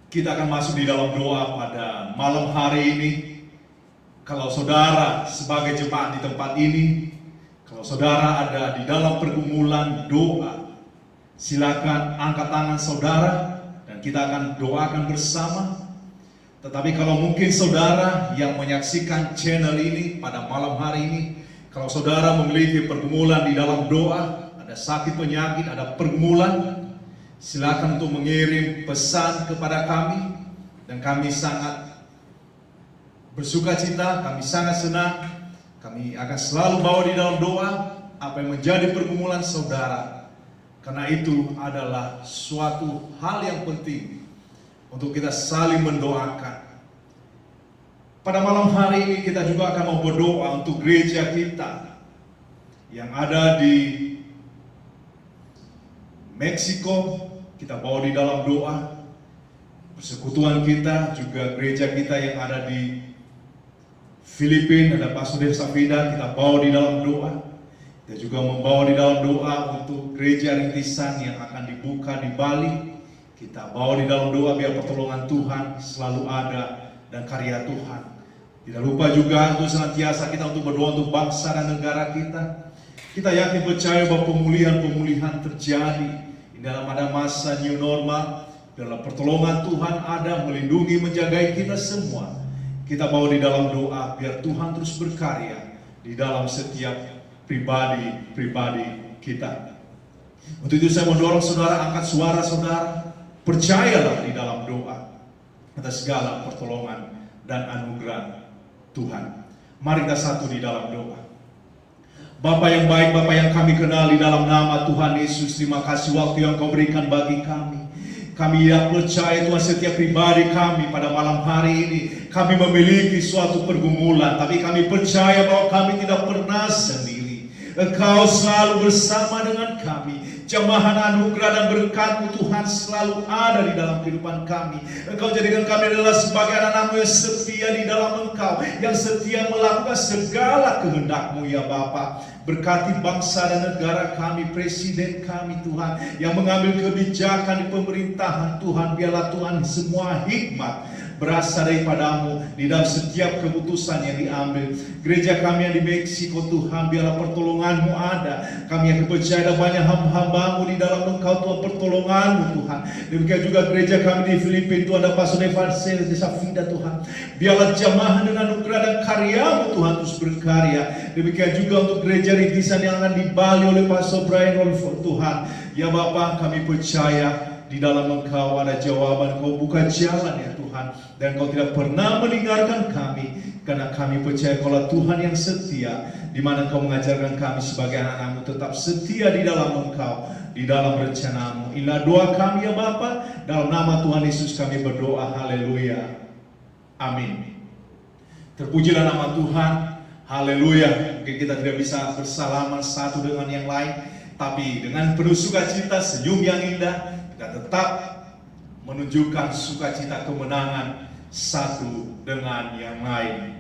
Kita akan masuk di dalam doa pada malam hari ini. Kalau saudara sebagai jemaat di tempat ini, kalau saudara ada di dalam pergumulan doa, silakan angkat tangan saudara dan kita akan doakan bersama. Tetapi kalau mungkin saudara yang menyaksikan channel ini pada malam hari ini, kalau saudara memiliki pergumulan di dalam doa, ada sakit penyakit, ada pergumulan, silakan untuk mengirim pesan kepada kami. Dan kami sangat bersuka cita, kami sangat senang. Kami akan selalu bawa di dalam doa apa yang menjadi pergumulan saudara. Karena itu adalah suatu hal yang penting untuk kita saling mendoakan. Pada malam hari ini kita juga akan mau berdoa untuk gereja kita yang ada di Meksiko. Kita bawa di dalam doa. Persekutuan kita, juga gereja kita yang ada di Filipina, ada Pastor Safida, kita bawa di dalam doa. Kita juga membawa di dalam doa untuk gereja rintisan yang akan dibuka di Bali. Kita bawa di dalam doa biar pertolongan Tuhan selalu ada dan karya Tuhan. Tidak lupa juga untuk senantiasa kita untuk berdoa untuk bangsa dan negara kita. Kita yakin percaya bahwa pemulihan terjadi di dalam ada masa new normal. Dalam pertolongan Tuhan ada melindungi, menjagai kita semua. Kita bawa di dalam doa biar Tuhan terus berkarya di dalam setiap pribadi kita. Untuk itu saya mendorong saudara, angkat suara saudara, percayalah di dalam doa atas segala pertolongan dan anugerah Tuhan. Mari kita satu di dalam doa. Bapa yang baik, Bapa yang kami kenal, di dalam nama Tuhan Yesus, terima kasih waktu yang Kau berikan bagi kami. Kami yang percaya Tuhan, setiap pribadi kami pada malam hari ini, kami memiliki suatu pergumulan, tapi kami percaya bahwa kami tidak pernah sendiri. Engkau selalu bersama dengan kami. Jamahan anugerah dan berkat-Mu Tuhan selalu ada di dalam kehidupan kami. Engkau jadikan kami adalah sebagai anak-anak-Mu yang setia di dalam Engkau, yang setia melakukan segala kehendak-Mu ya Bapa. Berkati bangsa dan negara kami, presiden kami Tuhan, yang mengambil kebijakan di pemerintahan Tuhan. Biarlah Tuhan semua hikmat berasal daripada-Mu di dalam setiap keputusan yang diambil. Gereja kami yang di Meksiko Tuhan, biarlah pertolongan-Mu ada. Kami yang percaya ada banyak hamba-hamba-Mu di dalam Engkau Tuhan, pertolongan-Mu Tuhan. Demikian juga gereja kami di Filipina Tuhan, ada Pastor Evansel di Safida Tuhan. Biarlah jamaah dengan anugerah dan karya-Mu Tuhan terus berkarya. Demikian juga untuk gereja rintisan yang akan di Bali oleh Pastor Brian Rolford Tuhan. Ya Bapa, kami percaya di dalam Engkau ada jawaban. Kau buka jalan ya Tuhan, dan Kau tidak pernah meninggalkan kami, karena kami percaya Kaulah Tuhan yang setia, di mana Kau mengajarkan kami sebagai anak-anak-Mu tetap setia di dalam Engkau, di dalam rencana-Mu. Inilah doa kami ya Bapa, dalam nama Tuhan Yesus kami berdoa. Haleluya, amin. Terpujilah nama Tuhan. Haleluya. Mungkin kita tidak bisa bersalaman satu dengan yang lain, tapi dengan penuh sukacita, senyum yang indah, kita tetap menunjukkan sukacita kemenangan satu dengan yang lain.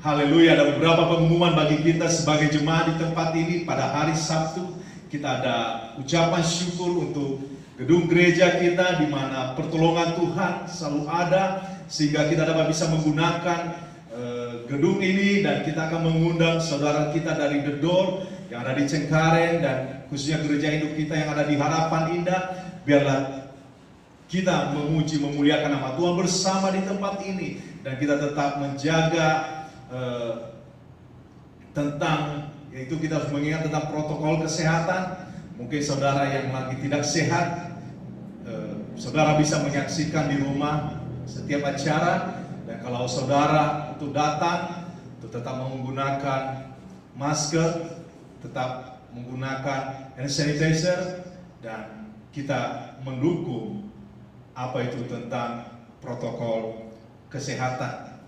Haleluya. Ada beberapa pengumuman bagi kita sebagai jemaat di tempat ini. Pada hari Sabtu kita ada ucapan syukur untuk gedung gereja kita, di mana pertolongan Tuhan selalu ada, sehingga kita dapat bisa menggunakan gedung ini. Dan kita akan mengundang saudara kita dari The Door yang ada di Cengkareng, dan khususnya gereja hidup kita yang ada di Harapan Indah. Biarlah kita memuji, memuliakan nama Tuhan bersama di tempat ini, dan kita tetap menjaga tentang, yaitu kita harus mengingat tentang protokol kesehatan. Mungkin saudara yang lagi tidak sehat, saudara bisa menyaksikan di rumah setiap acara. Dan kalau saudara untuk datang, untuk tetap menggunakan masker, tetap menggunakan hand sanitizer, dan kita mendukung apa itu tentang protokol kesehatan.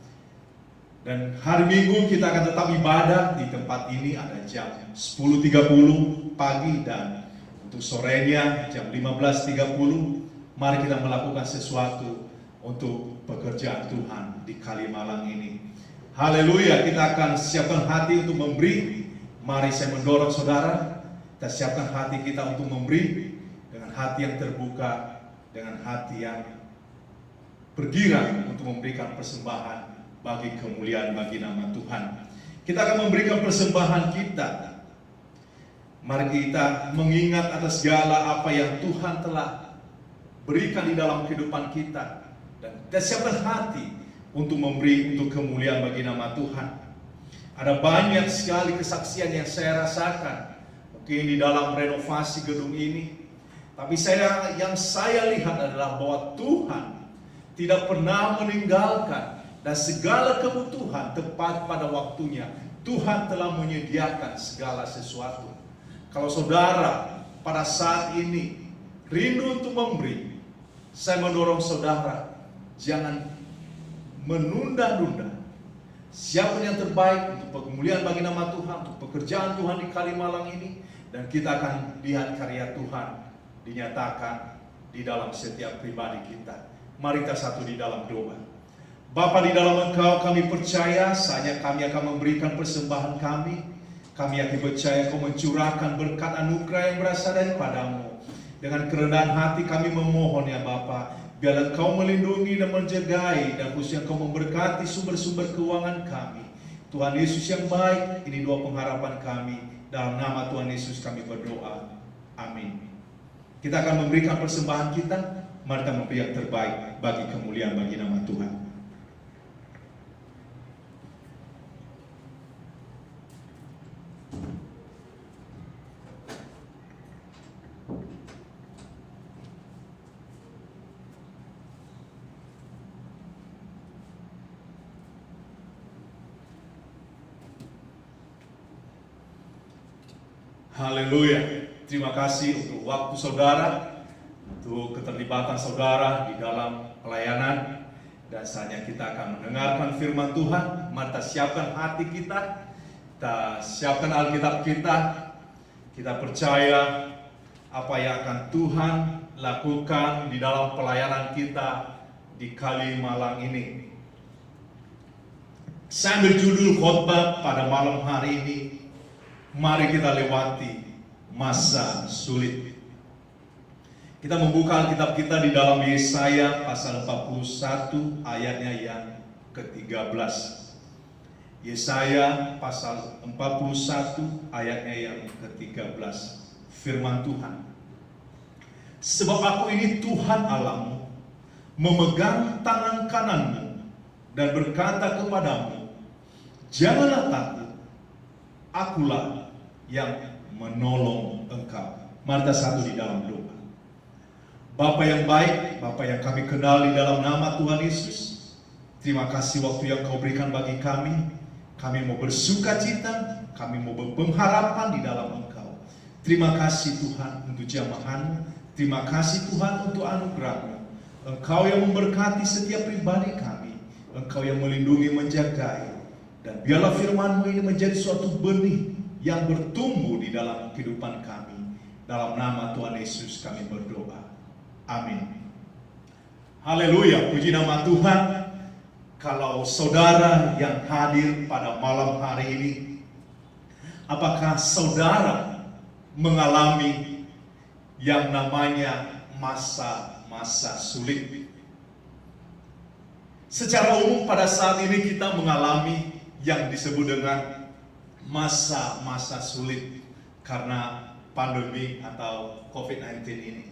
Dan hari Minggu kita akan tetap ibadah di tempat ini, ada jam 10.30 pagi, dan untuk sorenya jam 15.30. Mari kita melakukan sesuatu untuk pekerjaan Tuhan di Kalimalang ini. Haleluya. Kita akan siapkan hati untuk memberi. Mari saya mendorong saudara, kita siapkan hati kita untuk memberi dengan hati yang terbuka, dengan hati yang bergirang untuk memberikan persembahan bagi kemuliaan bagi nama Tuhan. Kita akan memberikan persembahan kita. Mari kita mengingat atas segala apa yang Tuhan telah berikan di dalam kehidupan kita, dan kita siapkan hati untuk memberi untuk kemuliaan bagi nama Tuhan. Ada banyak sekali kesaksian yang saya rasakan, mungkin di dalam renovasi gedung ini, tapi yang saya lihat adalah bahwa Tuhan tidak pernah meninggalkan, dan segala kebutuhan tepat pada waktunya Tuhan telah menyediakan segala sesuatu. Kalau saudara pada saat ini rindu untuk memberi, saya mendorong saudara jangan menunda-nunda. Siapkan yang terbaik untuk kemuliaan bagi nama Tuhan, untuk pekerjaan Tuhan di Kalimalang ini, dan kita akan lihat karya Tuhan dinyatakan di dalam setiap pribadi kita. Mari kita satu di dalam doa. Bapa, di dalam Engkau kami percaya saatnya kami akan memberikan persembahan kami. Kami akan percaya Kau mencurahkan berkat anugerah yang berasal daripadamu. Dengan kerendahan hati kami memohon ya Bapa, biarlah Kau melindungi dan menjagai, dan khususnya Kau memberkati sumber-sumber keuangan kami. Tuhan Yesus yang baik, ini doa pengharapan kami. Dalam nama Tuhan Yesus kami berdoa. Amin. Kita akan memberikan persembahan kita. Mari kita memberi yang terbaik bagi kemuliaan bagi nama Tuhan. Haleluya. Terima kasih untuk waktu saudara, untuk keterlibatan saudara di dalam pelayanan. Dan saatnya kita akan mendengarkan firman Tuhan. Mari kita siapkan hati kita, kita siapkan Alkitab kita. Kita percaya apa yang akan Tuhan lakukan di dalam pelayanan kita di Kalimalang ini. Saya ambil judul khotbah pada malam hari ini, mari kita lewati masa sulit. Kita membuka Alkitab kita di dalam Yesaya pasal 41 ayatnya yang ke-13. Yesaya pasal 41 ayatnya yang ke-13. Firman Tuhan. Sebab aku ini Tuhan Allahmu, memegang tangan kananmu dan berkata kepadamu, janganlah takut, akulah yang menolong engkau. Mari kita satu di dalam doa. Bapa yang baik, Bapa yang kami kenal di dalam nama Tuhan Yesus, terima kasih waktu yang Kau berikan bagi kami. Kami mau bersuka cita, kami mau berpengharapan di dalam Engkau. Terima kasih Tuhan untuk jamahan-Mu, terima kasih Tuhan untuk anugerah-Mu. Engkau yang memberkati setiap pribadi kami, Engkau yang melindungi, menjagai. Dan biarlah firman-Mu ini menjadi suatu benih yang bertumbuh di dalam kehidupan kami. Dalam nama Tuhan Yesus kami berdoa. Amin. Haleluya, puji nama Tuhan. Kalau saudara yang hadir pada malam hari ini, apakah saudara mengalami yang namanya masa-masa sulit? Secara umum pada saat ini kita mengalami yang disebut dengan masa-masa sulit karena pandemi atau COVID-19 ini.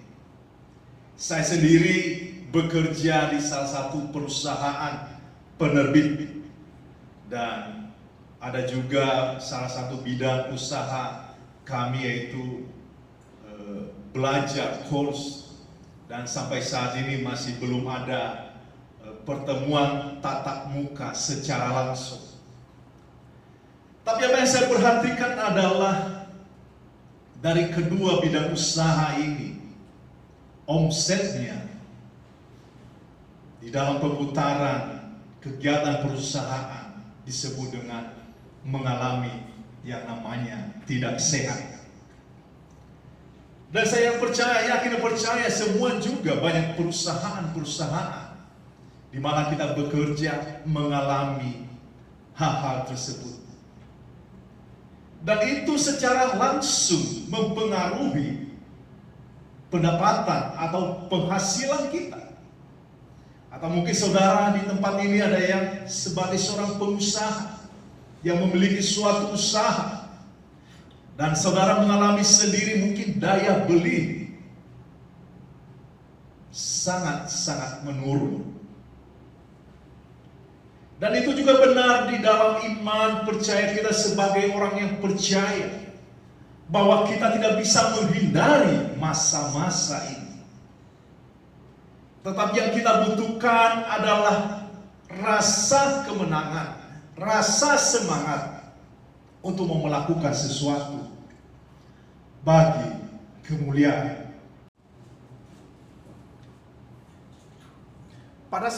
Saya sendiri bekerja di salah satu perusahaan penerbit, dan ada juga salah satu bidang usaha kami yaitu belajar course, dan sampai saat ini masih belum ada pertemuan tatap muka secara langsung. Tapi apa yang saya perhatikan adalah dari kedua bidang usaha ini, omsetnya di dalam perputaran kegiatan perusahaan disebut dengan mengalami yang namanya tidak sehat. Dan saya yakin percaya semua juga banyak perusahaan-perusahaan di mana kita bekerja mengalami hal-hal tersebut. Dan itu secara langsung mempengaruhi pendapatan atau penghasilan kita. Atau mungkin saudara di tempat ini ada yang sebagai seorang pengusaha yang memiliki suatu usaha, dan saudara mengalami sendiri mungkin daya beli sangat-sangat menurun. Dan itu juga benar di dalam iman percaya kita sebagai orang yang percaya bahwa kita tidak bisa menghindari masa-masa ini. Tetapi yang kita butuhkan adalah rasa kemenangan, rasa semangat untuk melakukan sesuatu bagi kemuliaan. Pada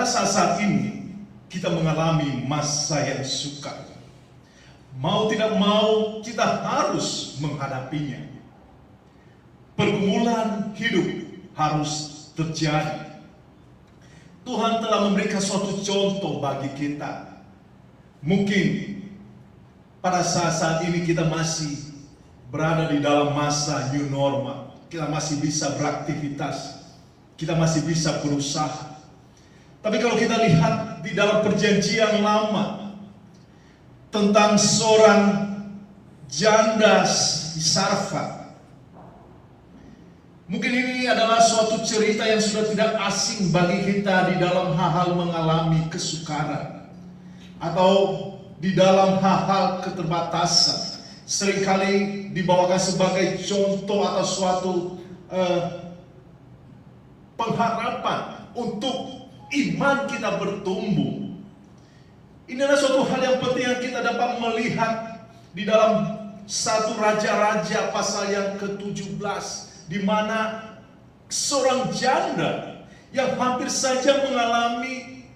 saat ini kita mengalami masa yang sukar. Mau tidak mau kita harus menghadapinya. Pergumulan hidup harus terjadi. Tuhan telah memberikan suatu contoh bagi kita. Mungkin pada saat ini kita masih berada di dalam masa new normal. Kita masih bisa beraktivitas. Kita masih bisa berusaha. Tapi kalau kita lihat di dalam perjanjian lama tentang seorang janda di Sarfat, mungkin ini adalah suatu cerita yang sudah tidak asing bagi kita di dalam hal-hal mengalami kesukaran atau di dalam hal-hal keterbatasan. Seringkali dibawakan sebagai contoh atau suatu pengharapan untuk iman kita bertumbuh. Ini adalah suatu hal yang penting yang kita dapat melihat di dalam 1 Raja-Raja pasal yang ke-17, di mana seorang janda yang hampir saja mengalami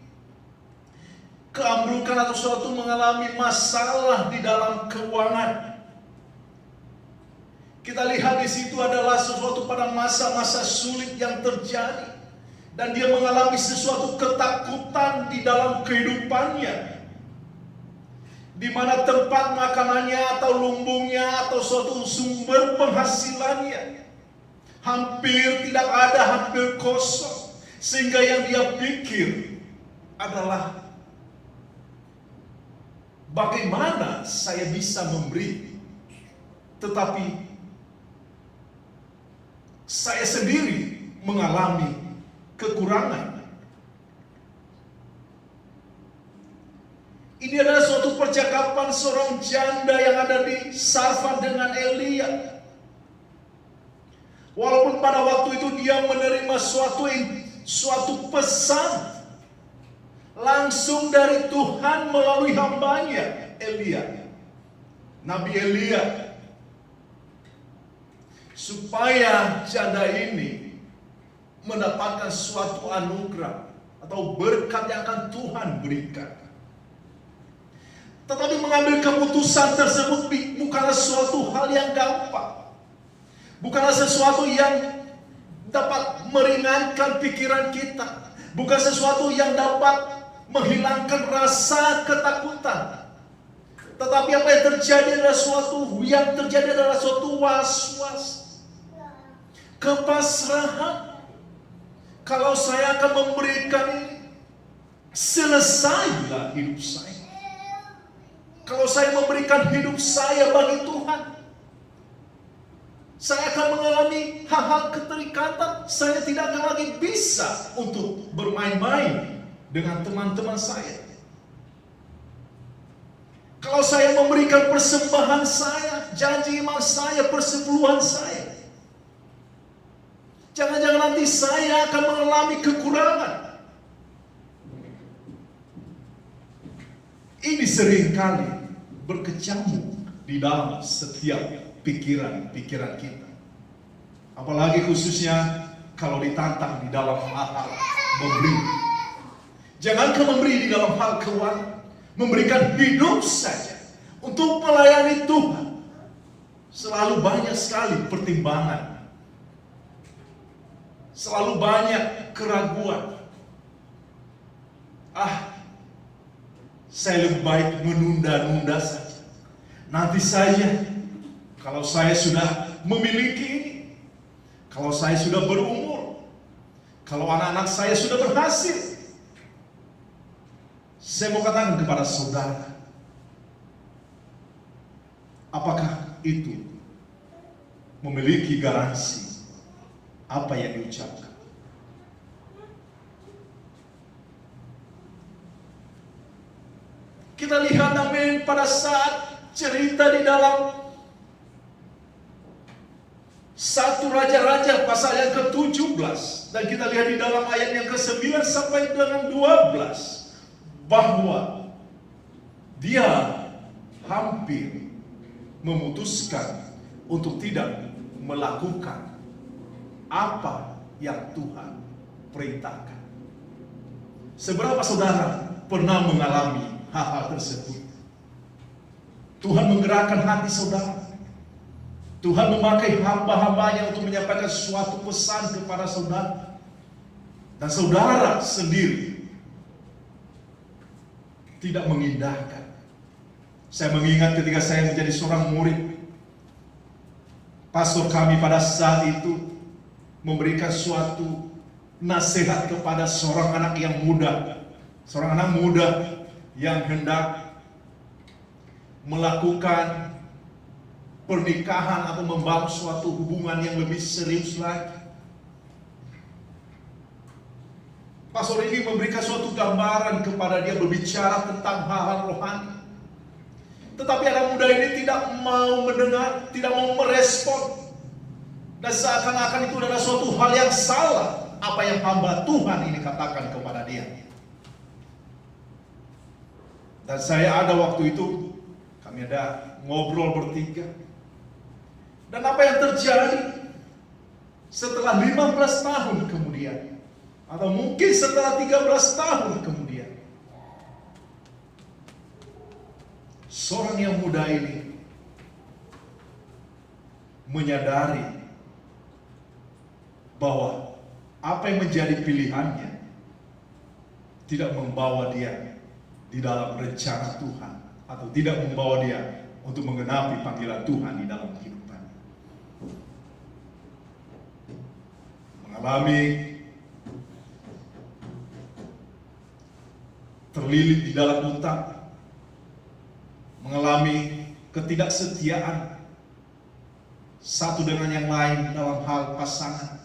keambrukan atau suatu mengalami masalah di dalam keuangan. Kita lihat di situ adalah sesuatu pada masa-masa sulit yang terjadi, dan dia mengalami sesuatu ketakutan di dalam kehidupannya, di mana tempat makanannya atau lumbungnya atau suatu sumber penghasilannya hampir tidak ada, hampir kosong. Sehingga yang dia pikir adalah bagaimana saya bisa memberi, tetapi saya sendiri mengalami kekurangan. Ini adalah suatu percakapan seorang janda yang ada di Sarfat dengan Elia. Walaupun pada waktu itu dia menerima suatu pesan langsung dari Tuhan melalui hambanya Elia, Nabi Elia, supaya janda ini mendapatkan suatu anugerah atau berkat yang akan Tuhan berikan. Tetapi mengambil keputusan tersebut bukanlah suatu hal yang gampang. Bukanlah sesuatu yang dapat meringankan pikiran kita. Bukan sesuatu yang dapat menghilangkan rasa ketakutan. Tetapi apa yang terjadi adalah suatu was-was, kepasrahan. Kalau saya akan memberikan ini, selesailah hidup saya. Kalau saya memberikan hidup saya bagi Tuhan, saya akan mengalami hal-hal keterikatan. Saya tidak akan lagi bisa untuk bermain-main dengan teman-teman saya. Kalau saya memberikan persembahan saya, janji iman saya, persepuluhan saya, jangan-jangan nanti saya akan mengalami kekurangan. Ini seringkali berkecamuk di dalam setiap pikiran-pikiran kita. Apalagi khususnya kalau ditantang di dalam hal-hal memberi. Jangankan memberi di dalam hal keuangan, memberikan hidup saja untuk melayani Tuhan, selalu banyak sekali pertimbangan, selalu banyak keraguan. Saya lebih baik menunda-nunda saja. Nanti saja Kalau saya sudah memiliki ini, kalau saya sudah berumur, kalau anak-anak saya sudah berhasil, saya mau katakan kepada saudara, apakah itu memiliki garansi apa yang diucapkan? Kita lihat amin pada saat cerita di dalam 1 Raja-Raja pasal yang ke-17, dan kita lihat di dalam ayat yang ke-9 sampai dengan 12, bahwa dia hampir memutuskan untuk tidak melakukan apa yang Tuhan perintahkan. Seberapa saudara pernah mengalami hal-hal tersebut? Tuhan menggerakkan hati saudara. Tuhan memakai hamba-hambanya untuk menyampaikan suatu pesan kepada saudara. Dan saudara sendiri tidak mengindahkan. Saya mengingat ketika saya menjadi seorang murid, pastor kami pada saat itu memberikan suatu nasihat kepada seorang anak yang muda. Seorang anak muda yang hendak melakukan pernikahan atau membangun suatu hubungan yang lebih serius lagi. Pastor ini memberikan suatu gambaran kepada dia, berbicara tentang hal-hal rohani. Tetapi anak muda ini tidak mau mendengar, tidak mau merespon. Dan seakan-akan itu adalah suatu hal yang salah apa yang hamba Tuhan ini katakan kepada dia. Dan saya ada waktu itu, kami ada ngobrol bertiga. Dan apa yang terjadi setelah 15 tahun kemudian, atau mungkin setelah 13 tahun kemudian, seorang yang muda ini menyadari bahwa apa yang menjadi pilihannya tidak membawa dia di dalam rencana Tuhan, atau tidak membawa dia untuk menggenapi panggilan Tuhan di dalam kehidupan. Mengalami terlilit di dalam utang, mengalami ketidaksetiaan satu dengan yang lain dalam hal pasangan,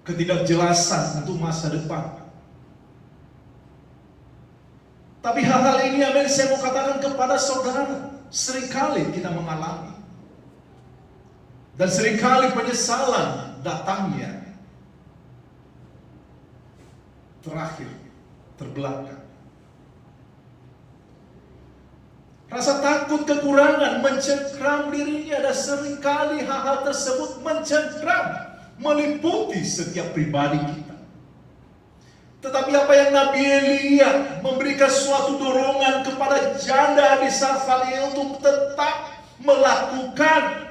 ketidakjelasan untuk masa depan. Tapi hal-hal ini yang saya mau katakan kepada saudara, seringkali kita mengalami. Dan seringkali penyesalan datangnya terakhir, terbelakang. Rasa takut kekurangan mencengkram dirinya, dan seringkali hal-hal tersebut mencengkram, meliputi setiap pribadi kita. Tetapi apa yang Nabi Elia memberikan suatu dorongan kepada janda di Sarfat ini untuk tetap melakukan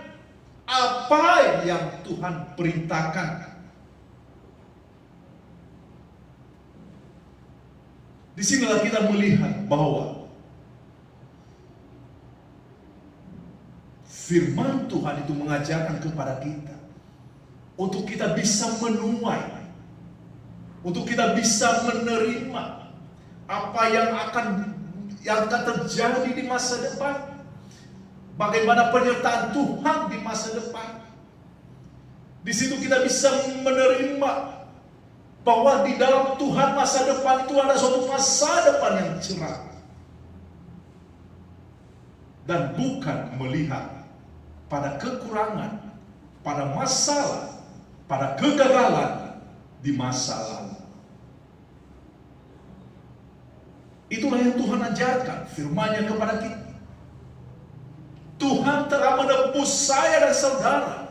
apa yang Tuhan perintahkan. Disinilah kita melihat bahwa firman Tuhan itu mengajarkan kepada kita untuk kita bisa menuai, untuk kita bisa menerima apa yang akan terjadi di masa depan. Bagaimana penyertaan Tuhan di masa depan. Di situ kita bisa menerima bahwa di dalam Tuhan masa depan itu ada suatu masa depan yang cerah. Dan bukan melihat pada kekurangan, pada masalah, pada kegagalan di masa lalu. Itulah yang Tuhan ajarkan firman-Nya kepada kita. Tuhan telah menebus saya dan saudara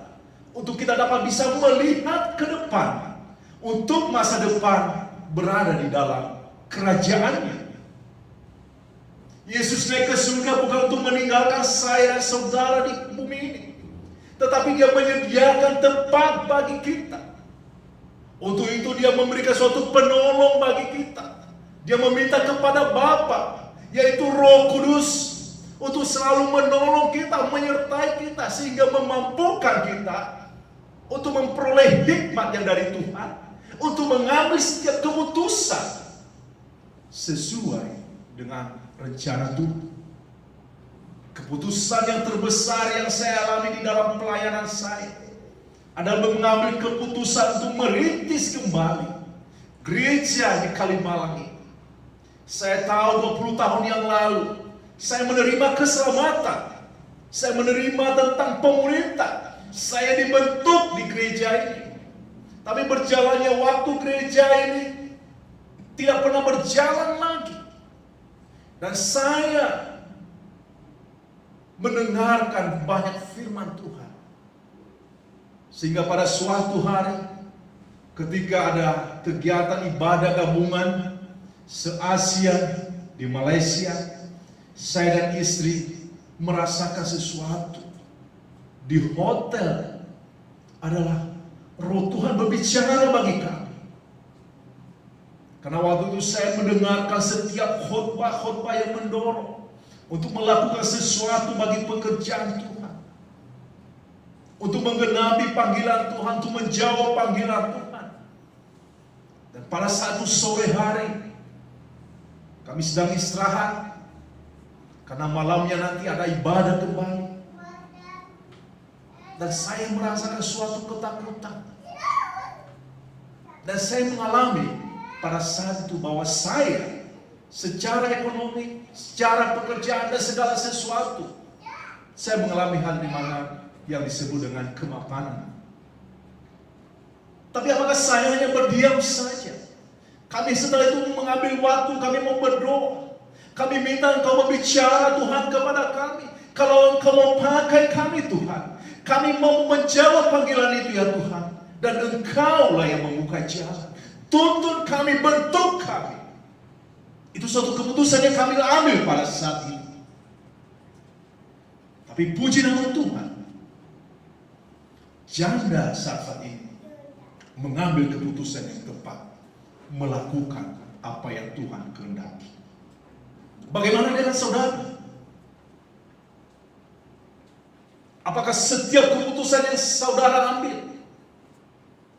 untuk kita dapat bisa melihat ke depan, untuk masa depan berada di dalam kerajaan-Nya. Yesus naik ke surga bukan untuk meninggalkan saya dan saudara di bumi ini, tetapi Dia menyediakan tempat bagi kita. Untuk itu Dia memberikan suatu penolong bagi kita. Dia meminta kepada Bapa, yaitu Roh Kudus, untuk untuk selalu menolong kita, menyertai kita, sehingga memampukan kita untuk memperoleh hikmat yang dari Tuhan, untuk mengambil setiap keputusan sesuai dengan rencana Tuhan. Keputusan yang terbesar yang saya alami di dalam pelayanan saya adalah mengambil keputusan untuk merintis kembali gereja di Kalimalang ini. Saya tahu 20 tahun yang lalu saya menerima keselamatan, saya menerima tentang pemerintah, saya dibentuk di gereja ini. Tapi berjalannya waktu, gereja ini tidak pernah berjalan lagi. Dan saya mendengarkan banyak firman Tuhan. Sehingga pada suatu hari, ketika ada kegiatan ibadah gabungan se-Asia di Malaysia, saya dan istri merasakan sesuatu. Di hotel adalah Roh Tuhan berbicara bagi kami. Karena waktu itu saya mendengarkan setiap khotbah-khotbah yang mendorong untuk melakukan sesuatu bagi pekerjaan Tuhan, untuk menggenapi panggilan Tuhan, untuk menjawab panggilan Tuhan. Dan pada satu sore hari kami sedang istirahat, karena malamnya nanti ada ibadah kembali. Dan saya merasakan suatu ketakutan. Dan saya mengalami pada saat itu bahwa saya secara ekonomi, secara pekerjaan dan segala sesuatu, saya mengalami hal di mana yang disebut dengan kemapanan. Tapi apakah saya hanya berdiam saja? Kami setelah itu mengambil waktu, kami mau berdoa. Kami minta Engkau berbicara Tuhan kepada kami. Kalau Engkau mau pakai kami Tuhan, kami mau menjawab panggilan itu ya Tuhan. Dan Engkau lah yang membuka jalan. Tuntun kami, bentuk kami. Itu suatu keputusan yang kami ambil pada saat itu. Tapi puji nama Tuhan, janda Sarfat ini mengambil keputusan yang tepat, melakukan apa yang Tuhan kehendaki. Bagaimana dengan saudara? Apakah setiap keputusan yang saudara ambil,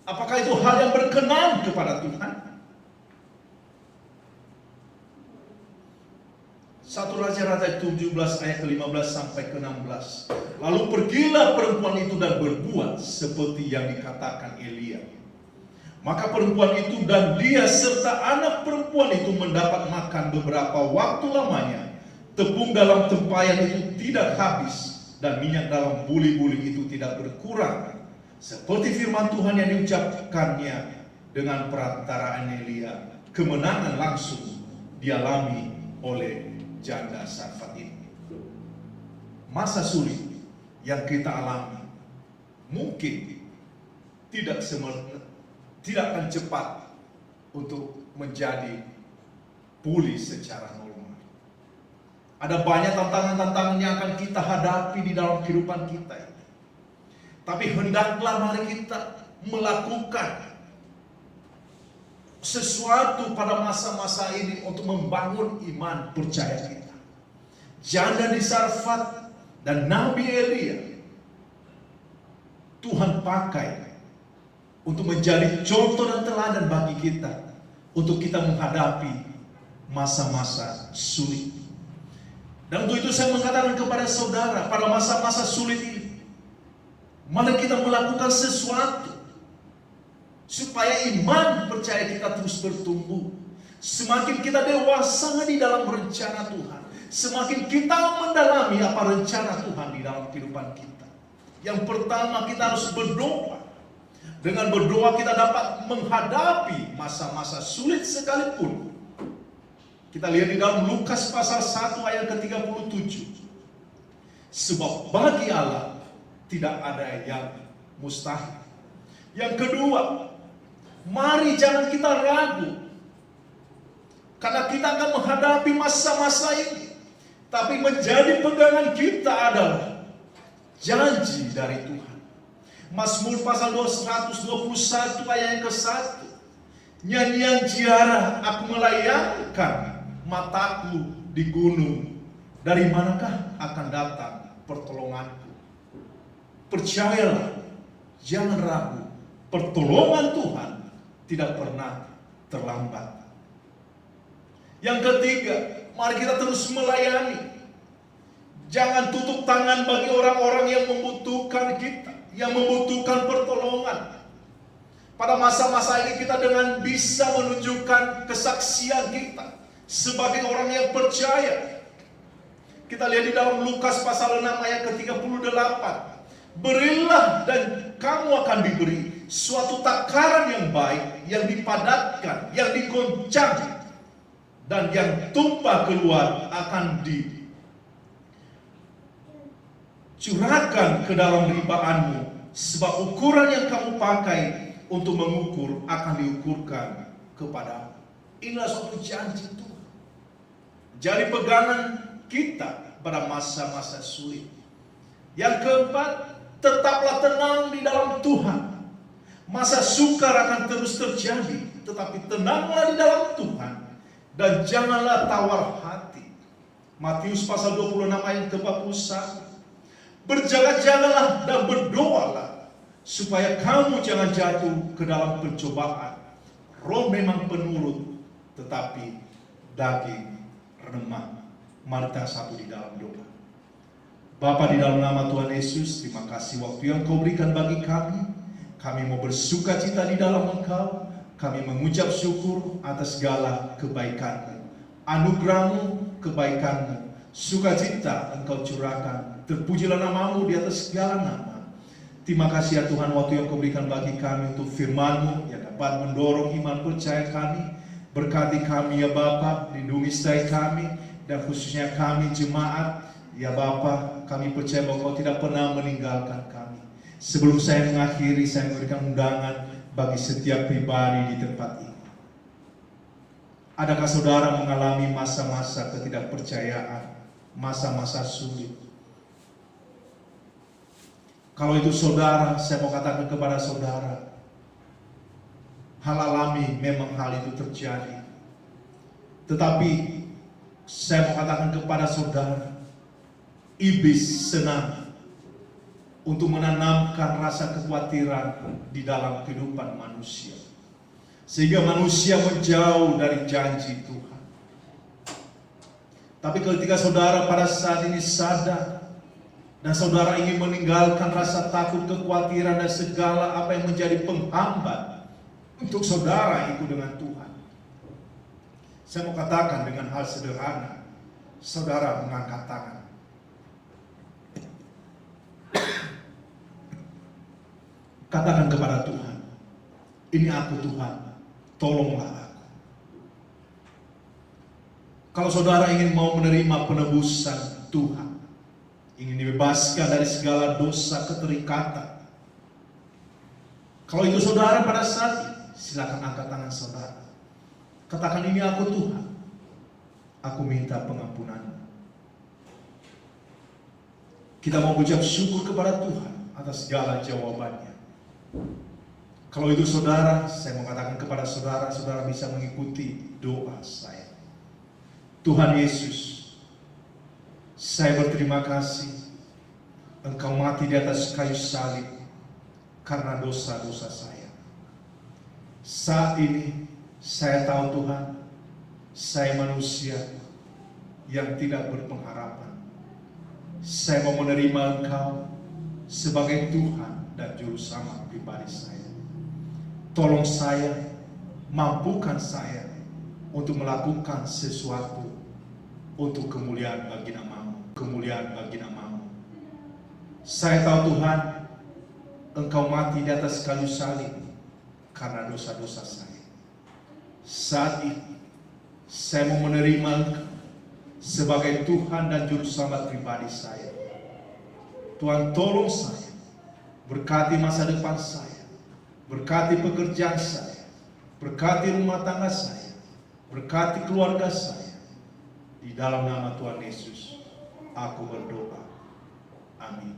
apakah itu hal yang berkenan kepada Tuhan? 1 Raja-Raja 17 ayat ke-15 sampai ke-16. Lalu pergilah perempuan itu dan berbuat seperti yang dikatakan Elia. Maka perempuan itu dan dia serta anak perempuan itu mendapat makan beberapa waktu lamanya. Tepung dalam tempayan itu tidak habis, dan minyak dalam buli-buli itu tidak berkurang, seperti firman Tuhan yang diucapkannya dengan perantaraan Elia. Kemenangan langsung dialami oleh janda Sarfat ini. Masa sulit yang kita alami mungkin tidak akan cepat untuk menjadi pulih secara normal. Ada banyak tantangan-tantangan yang akan kita hadapi di dalam kehidupan kita ini. Tapi hendaklah mari kita melakukan sesuatu pada masa-masa ini untuk membangun iman percaya kita. Janda di Sarfat dan Nabi Elia, Tuhan pakai untuk menjadi contoh dan teladan bagi kita, untuk kita menghadapi masa-masa sulit. Dan untuk itu saya mengatakan kepada saudara, pada masa-masa sulit ini, mari kita melakukan sesuatu supaya iman percaya kita terus bertumbuh. Semakin kita dewasa di dalam rencana Tuhan, semakin kita mendalami apa rencana Tuhan di dalam kehidupan kita. Yang pertama, kita harus berdoa. Dengan berdoa kita dapat menghadapi masa-masa sulit sekalipun. Kita lihat di dalam Lukas pasal 1 ayat ke-37. Sebab bagi Allah tidak ada yang mustahil. Yang kedua, mari jangan kita ragu, karena kita akan menghadapi masa-masa ini. Tapi menjadi pegangan kita adalah janji dari Tuhan. Mazmur pasal 121 ayat yang ke-1. Nyanyian ziarah, aku melayangkan mataku di gunung Dari manakah akan datang pertolonganku? Percayalah, jangan ragu, pertolongan Tuhan tidak pernah terlambat. Yang ketiga, mari kita terus melayani. Jangan tutup tangan bagi orang-orang yang membutuhkan kita, yang membutuhkan pertolongan. Pada masa-masa ini kita dengan bisa menunjukkan kesaksian kita sebagai orang yang percaya. Kita lihat di dalam Lukas pasal 6 ayat ke-38. Berilah dan kamu akan diberi suatu takaran yang baik, yang dipadatkan, yang digoncang, dan yang tumpah keluar akan dicurahkan ke dalam ribaanmu. Sebab ukuran yang kamu pakai untuk mengukur akan diukurkan kepadamu. Inilah suatu janji Tuhan. Jadi pegangan kita pada masa-masa sulit. Yang keempat, tetaplah tenang di dalam Tuhan. Masa sukar akan terus terjadi, tetapi tenanglah di dalam Tuhan dan janganlah tawar hati. Matius pasal 26 ayat ke-41. Berjaga-jagalah dan berdoalah supaya kamu jangan jatuh ke dalam pencobaan. Roh memang penurut, tetapi daging lemah. Mari kita satu di dalam doa. Bapa, di dalam nama Tuhan Yesus, terima kasih waktu yang Kau berikan bagi kami. Kami mau bersuka cita di dalam Engkau. Kami mengucap syukur atas segala kebaikan-Mu, anugerah-Mu, kebaikan-Mu, sukacita Engkau curahkan. Terpujilah nama-Mu di atas segala nama. Terima kasih ya Tuhan, waktu yang Kau berikan bagi kami untuk firman-Mu yang dapat mendorong iman percaya kami. Berkati kami ya Bapa, lindungi setiap kami, dan khususnya kami jemaat. Ya Bapa, kami percaya bahwa Kau tidak pernah meninggalkan kami. Sebelum saya mengakhiri, saya memberikan undangan bagi setiap pribadi di tempat ini. Adakah saudara mengalami masa-masa ketidakpercayaan, masa-masa sulit? Kalau itu saudara, saya mau katakan kepada saudara, hal alami memang hal itu terjadi. Tetapi saya mau katakan kepada saudara, iblis senang untuk menanamkan rasa kekhawatiran di dalam kehidupan manusia, sehingga manusia menjauh dari janji Tuhan. Tapi ketika saudara pada saat ini sadar, dan saudara ingin meninggalkan rasa takut, kekhawatiran, dan segala apa yang menjadi penghambat untuk saudara ikut dengan Tuhan, saya mau katakan dengan hal sederhana, saudara mengangkat tangan. Katakan kepada Tuhan, ini aku Tuhan, tolonglah aku. Kalau saudara ingin mau menerima penebusan Tuhan, ingin dibebaskan dari segala dosa keterikatan, kalau itu saudara pada saat ini, silakan angkat tangan saudara. Katakan, ini aku Tuhan, aku minta pengampunan. Kita mau ucap syukur kepada Tuhan atas segala jawabannya. Kalau itu saudara, saya mau katakan kepada saudara, saudara bisa mengikuti doa saya. Tuhan Yesus, saya berterima kasih Engkau mati di atas kayu salib karena dosa-dosa saya. Saat ini saya tahu Tuhan, saya manusia yang tidak berpengharapan. Saya mau menerima Engkau sebagai Tuhan dan Juru Selamat pribadi saya. Tolong saya, mampukan saya untuk melakukan sesuatu untuk kemuliaan bagi nama-Mu, kemuliaan bagi nama-Mu. Saya tahu Tuhan, Engkau mati di atas kayu salib karena dosa-dosa saya. Saat ini saya mau menerima Engkau sebagai Tuhan dan Juru Selamat pribadi saya. Tuhan, tolong saya, berkati masa depan saya, berkati pekerjaan saya, berkati rumah tangga saya, berkati keluarga saya. Di dalam nama Tuhan Yesus aku berdoa, amin.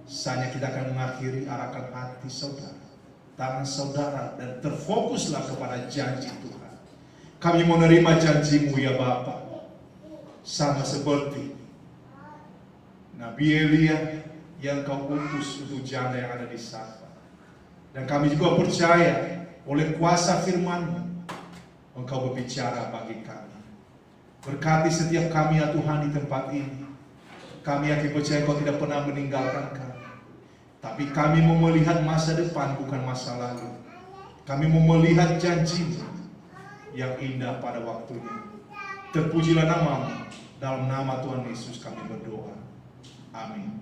Saatnya kita akan mengakhiri, arahkan hati saudara, tangan saudara, dan terfokuslah kepada janji Tuhan. Kami menerima janji-Mu ya Bapa, sama seperti Nabi Elia yang kau utus untuk janda yang ada di Sarfat. Dan kami juga percaya oleh kuasa firman-Mu, Engkau berbicara bagi kami. Berkati setiap kami ya Tuhan di tempat ini. Kami yakin percaya Engkau tidak pernah meninggalkan kami. Tapi kami mau melihat masa depan, bukan masa lalu. Kami mau melihat janji-Mu yang indah pada waktunya. Terpujilah nama-Mu. Dalam nama Tuhan Yesus kami berdoa. Amin.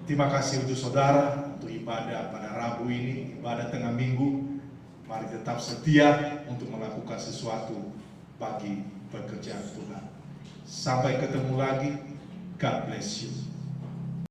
Terima kasih untuk saudara, untuk ibadah pada Rabu ini, ibadah tengah minggu. Mari tetap setia untuk melakukan sesuatu bagi pekerjaan Tuhan. Sampai ketemu lagi. God bless you.